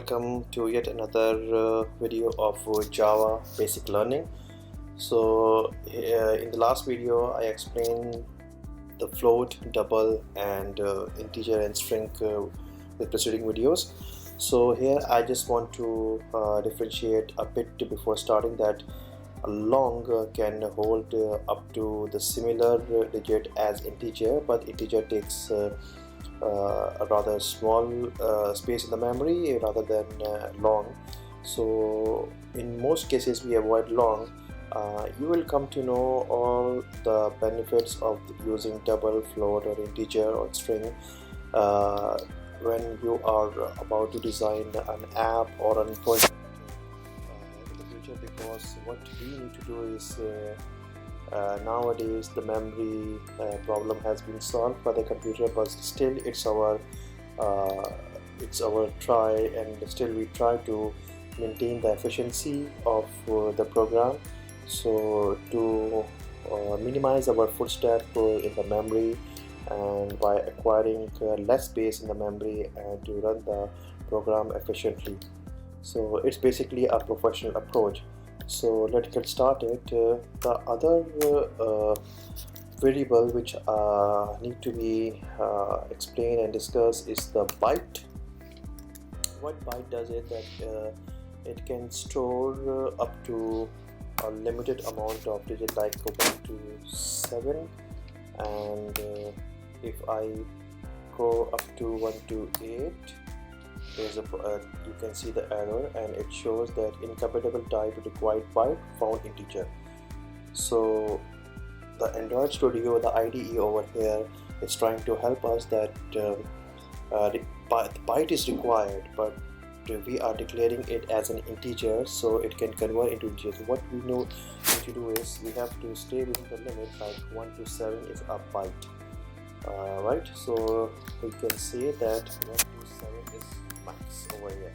welcome to yet another video of Java basic learning. So in the last video I explained the float, double and integer and string with preceding videos. So here I just want to differentiate a bit before starting that a long can hold up to the similar digit as integer, but integer takes a rather small space in the memory rather than long. So in most cases we avoid long. You will come to know all the benefits of using double, float or integer or string when you are about to design an app or an project in the future, because what we need to do is nowadays the memory problem has been solved by the computer, but still it's our try, and still we try to maintain the efficiency of the program. So to minimize our footstep in the memory, and by acquiring less space in the memory and to run the program efficiently. So it's basically a professional approach. So let's get started. The other variable which need to be explained and discussed is the byte. What byte does is that it can store up to a limited amount of digits, like 1 to 7, and if I go up to 1 to 8, there's a you can see the error, and it shows that incompatible type to required byte found integer. So the Android Studio, the IDE over here, is trying to help us that the byte is required, but we are declaring it as an integer, so it can convert into integer. So what we need to do is we have to stay within the limit, like 1 to 7 is a byte, right? So we can say that 1 to 7 is max over here.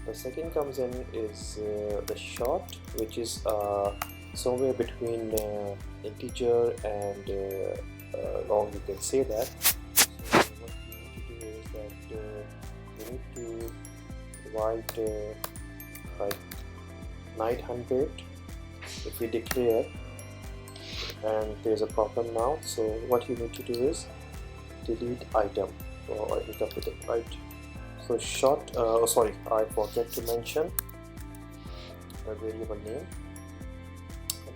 The second comes in is the short, which is somewhere between integer and long, you can say that. So what we need to do is that we need to divide by 900 if we declare, and there's a problem now. So what you need to do is delete item or incomplete, right? So short, sorry, I forget to mention a variable name.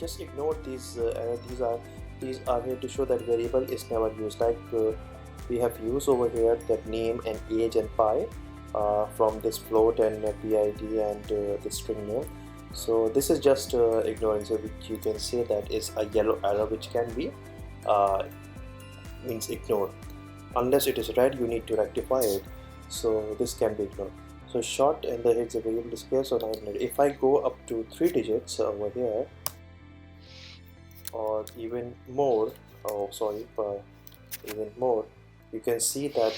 Just ignore these these are here to show that variable is never used, like we have used over here that name and age and pi from this float and PID and the string name. So this is just ignorance, which you can say that is a yellow arrow, which can be means ignored. Unless it is red, you need to rectify it. So this can be ignored. So short, and the it's a variable display, so 900. If I go up to 3 digits over here, or even more, even more, you can see that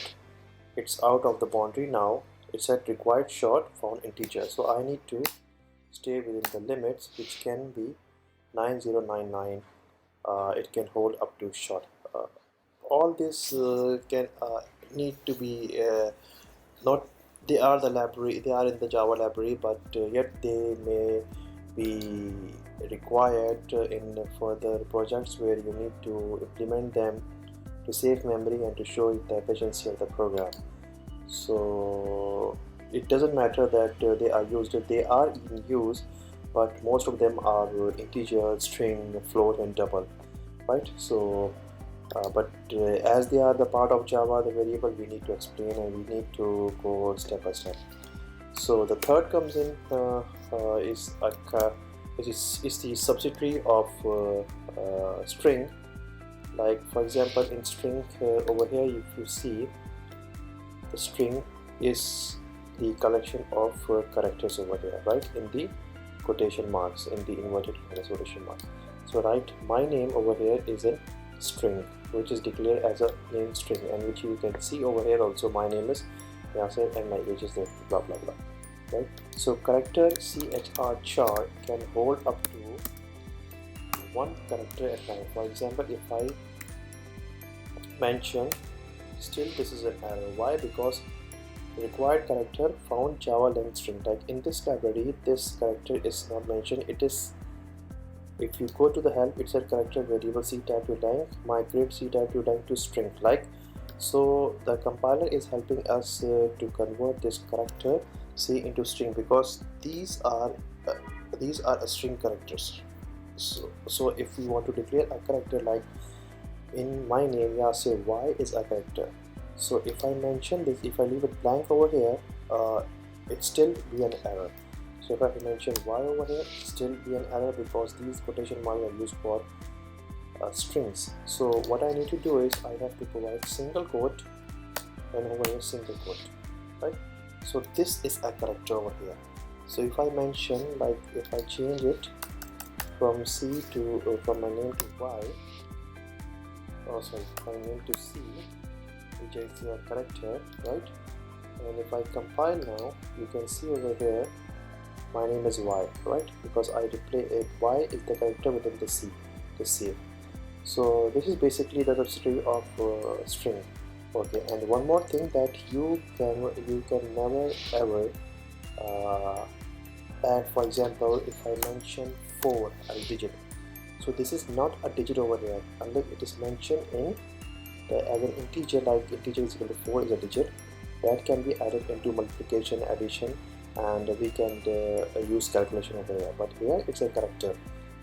it's out of the boundary now. It said required short found integer, so I need to stay within the limits, which can be 9099. It can hold up to short. All this can need to be not, they are the library, they are in the Java library, but yet they may be required in further projects where you need to implement them to save memory and to show the efficiency of the program. So it doesn't matter that they are used, they are in use, but most of them are integer, string, float and double, right? So but as they are the part of Java, the variable we need to explain, and we need to go step by step. So the third comes in is the subsidiary of string. Like for example, in string over here, if you see, the string is the collection of characters over here, right, in the quotation marks, in the inverted commas quotation marks. So right, my name over here is a string, which is declared as a name string, and which you can see over here also. My name is Yasser and my age is there, blah blah blah, right? So character char can hold up to 1 character at a time. For example, if I mention, still this is an error. Why? Because required character found Java length string. Like in this library, this character is not mentioned. It is, if you go to the help, it said character variable c type to length, migrate c type to length to string. Like, so the compiler is helping us to convert this character c into string, because these are a string characters. So if we want to declare a character, like in my name, yeah, say y is a character. So if I mention this, if I leave it blank over here, it still be an error. So if I mention y over here, it still be an error, because these quotation marks are used for strings. So what I need to do is I have to provide single quote and over here single quote, right? So this is a character over here. So if I mention, like if I change it from c to from my name to y, oh sorry, my name to c, which is a character, right? And if I compile now, you can see over here my name is y, right? Because I replace it, y is the character within the c, the save. So this is basically the subsidiary of string. Okay, and one more thing, that you can never ever add, for example, if I mention 4 as a digit, so this is not a digit over here unless it is mentioned in as an integer, like integer is equal to 4 is a digit that can be added into multiplication, addition, and we can use calculation over here, but here it's a character.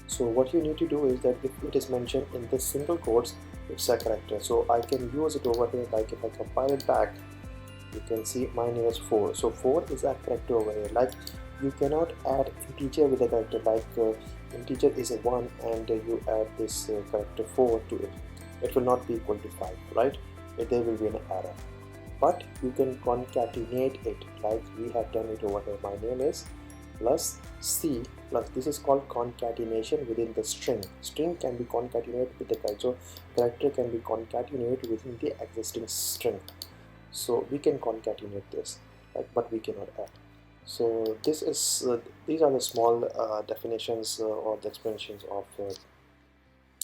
So what you need to do is that if it is mentioned in this single quotes, it's a character. So I can use it over here, like if I compile it back, you can see my name is 4. So 4 is a character over here. Like you cannot add integer with a character, like integer is a 1 and you add this character 4 to it. It will not be equal to 5, right? There will be an error. But you can concatenate it, like we have done it over here. My name is plus c plus, this is called concatenation within the string. String can be concatenated with the character, so character can be concatenated within the existing string. So we can concatenate this, like, but we cannot add. So this is these are the small definitions or the expansions of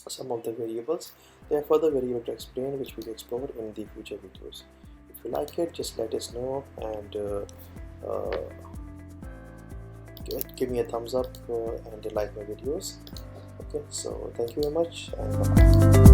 some of the variables. There are further variables to explain, which we will explore in the future videos. If you like it, just let us know, and give me a thumbs up and like my videos. Okay, so thank you very much, and bye.